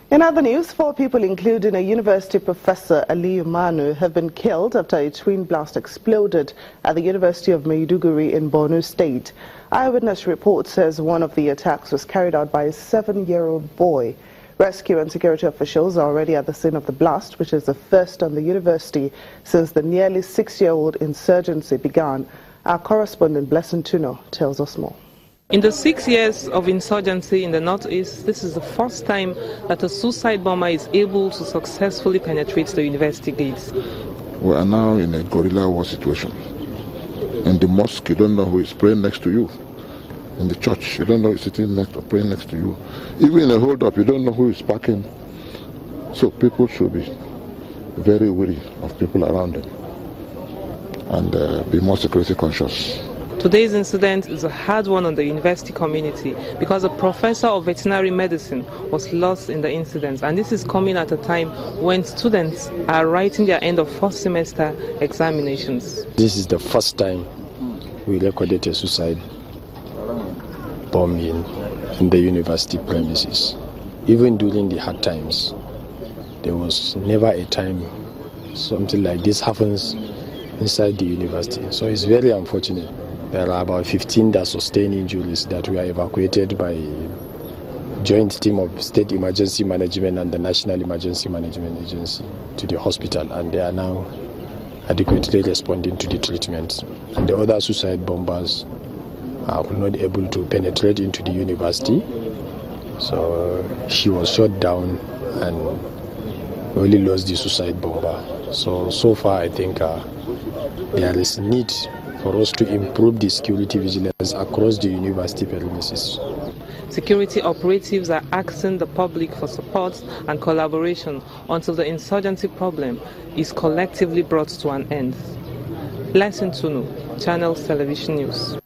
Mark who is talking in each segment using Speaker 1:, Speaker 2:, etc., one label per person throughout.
Speaker 1: In other news, 4 people, including a university professor, Aliyu Manu, have been killed after a twin blast exploded at the University of Maiduguri in Borno State. Eyewitness report says one of the attacks was carried out by a 7-year-old boy. Rescue and security officials are already at the scene of the blast, which is the first on the university since the nearly 6-year-old insurgency began. Our correspondent Blessing Tuno tells us more.
Speaker 2: In the 6 years of insurgency in the northeast, this is the first time that a suicide bomber is able to successfully penetrate the university gates.
Speaker 3: We are now in a guerrilla war situation. In the mosque, you don't know who is praying next to you. In the church, you don't know who is sitting next or praying next to you. Even in a hold-up, you don't know who is parking. So people should be very wary of people around them and be more security conscious.
Speaker 2: Today's incident is a hard one on the university community because a professor of veterinary medicine was lost in the incident, and this is coming at a time when students are writing their end of first semester examinations.
Speaker 4: This is the first time we recorded a suicide bombing in the university premises. Even during the hard times, there was never a time something like this happens inside the university. So it's very unfortunate. There are about 15 that sustained injuries that were evacuated by a joint team of State Emergency Management and the National Emergency Management Agency to the hospital, and they are now adequately responding to the treatment. And the other suicide bombers were not able to penetrate into the university, so she was shot down and only lost the suicide bomber. So far I think there is need for us to improve the security vigilance across the university premises.
Speaker 2: Security operatives are asking the public for support and collaboration until the insurgency problem is collectively brought to an end. Blessing Tuno, Channels Television News.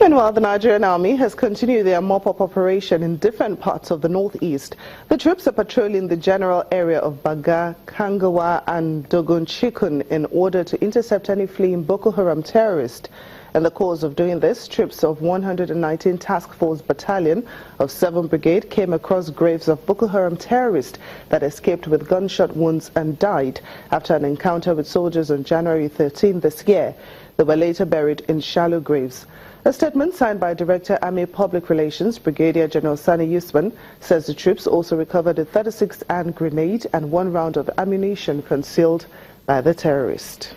Speaker 1: Meanwhile, the Nigerian army has continued their mop-up operation in different parts of the northeast. The troops are patrolling the general area of Baga, Kangawa and Dogon-Chikun in order to intercept any fleeing Boko Haram terrorists. In the course of doing this, troops of 119 Task Force Battalion of 7th Brigade came across graves of Boko Haram terrorists that escaped with gunshot wounds and died after an encounter with soldiers on January 13 this year. They were later buried in shallow graves. A statement signed by Director Army Public Relations, Brigadier General Sani Usman, says the troops also recovered a 36 hand grenade and 1 round of ammunition concealed by the terrorist.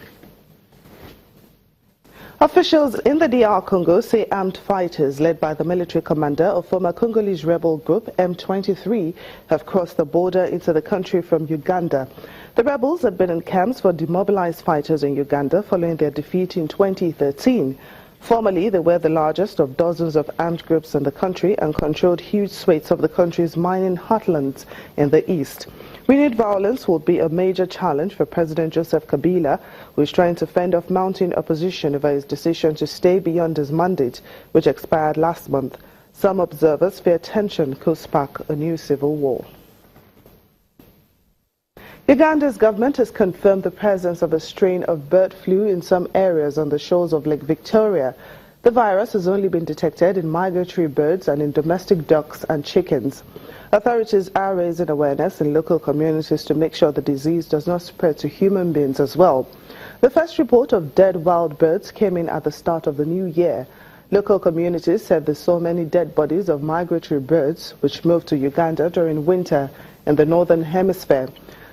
Speaker 1: Officials in the DR Congo say armed fighters led by the military commander of former Congolese rebel group M23 have crossed the border into the country from Uganda. The rebels had been in camps for demobilized fighters in Uganda following their defeat in 2013. Formerly, they were the largest of dozens of armed groups in the country and controlled huge swathes of the country's mining heartlands in the east. Renewed violence will be a major challenge for President Joseph Kabila, who is trying to fend off mounting opposition over his decision to stay beyond his mandate, which expired last month. Some observers fear tension could spark a new civil war. Uganda's government has confirmed the presence of a strain of bird flu in some areas on the shores of Lake Victoria. The virus has only been detected in migratory birds and in domestic ducks and chickens. Authorities are raising awareness in local communities to make sure the disease does not spread to human beings as well. The first report of dead wild birds came in at the start of the new year. Local communities said they saw many dead bodies of migratory birds which moved to Uganda during winter in the northern hemisphere.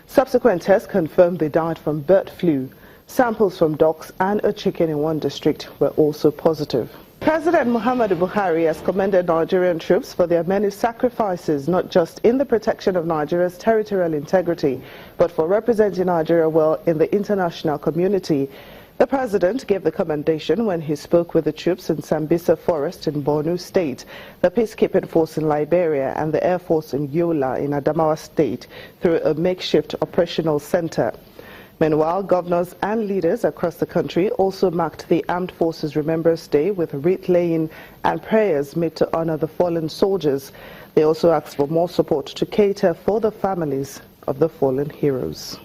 Speaker 1: Subsequent tests confirmed they died from bird flu. Samples from ducks and a chicken in one district were also positive. President Muhammadu Buhari has commended Nigerian troops for their many sacrifices, not just in the protection of Nigeria's territorial integrity, but for representing Nigeria well in the international community. The president gave the commendation when he spoke with the troops in Sambisa Forest in Borno State, the peacekeeping force in Liberia and the Air Force in Yola in Adamawa State through a makeshift operational center. Meanwhile, governors and leaders across the country also marked the Armed Forces Remembrance Day with wreath laying and prayers made to honor the fallen soldiers. They also asked for more support to cater for the families of the fallen heroes.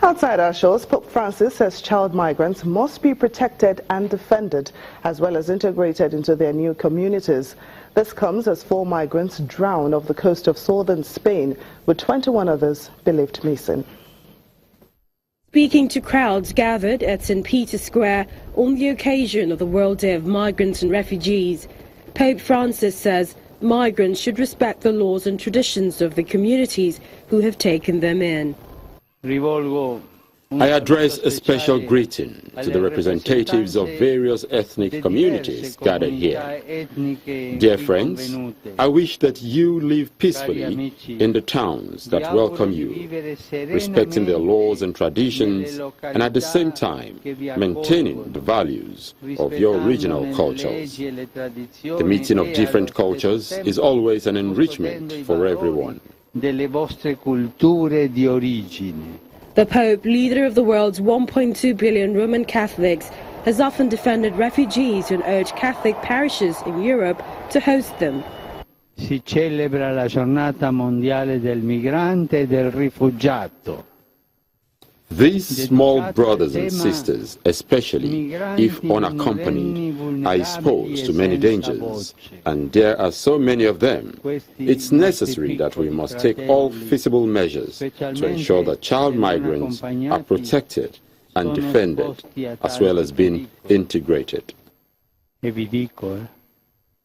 Speaker 1: Outside our shores, Pope Francis says child migrants must be protected and defended, as well as integrated into their new communities. This comes as 4 migrants drowned off the coast of southern Spain, with 21 others believed missing.
Speaker 5: Speaking to crowds gathered at St. Peter's Square on the occasion of the World Day of Migrants and Refugees, Pope Francis says migrants should respect the laws and traditions of the communities who have taken them in.
Speaker 6: I address a special greeting to the representatives of various ethnic communities gathered here. Dear friends, I wish that you live peacefully in the towns that welcome you, respecting their laws and traditions, and at the same time maintaining the values of your regional cultures. The meeting of different cultures is always an enrichment for everyone.
Speaker 5: The Pope, leader of the world's 1.2 billion Roman Catholics, has often defended refugees and urged Catholic parishes in Europe to host them.
Speaker 7: Si celebra la giornata mondiale del migrante e del rifugiato.
Speaker 6: These small brothers and sisters, especially if unaccompanied, are exposed to many dangers, and there are so many of them. It's necessary that we must take all feasible measures to ensure that child migrants are protected and defended, as well as being integrated.
Speaker 7: E vi dico,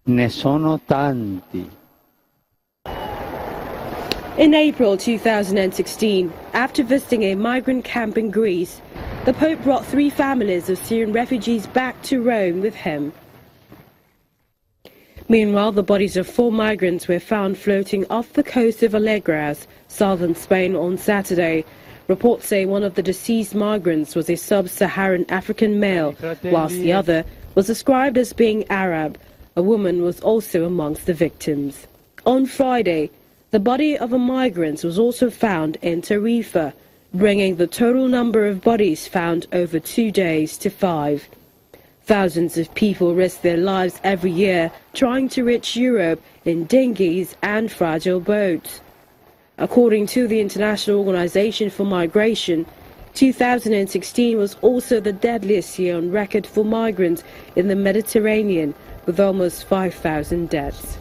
Speaker 7: ne sono tanti.
Speaker 5: In April 2016, after visiting a migrant camp in Greece, the Pope brought 3 families of Syrian refugees back to Rome with him. Meanwhile, the bodies of 4 migrants were found floating off the coast of Alegras, southern Spain, on Saturday. Reports say one of the deceased migrants was a sub-Saharan African male, whilst the other was described as being Arab. A woman was also amongst the victims. On Friday, the body of a migrant was also found in Tarifa, bringing the total number of bodies found over 2 days to 5. Thousands of people risk their lives every year trying to reach Europe in dinghies and fragile boats. According to the International Organization for Migration, 2016 was also the deadliest year on record for migrants in the Mediterranean, with almost 5,000 deaths.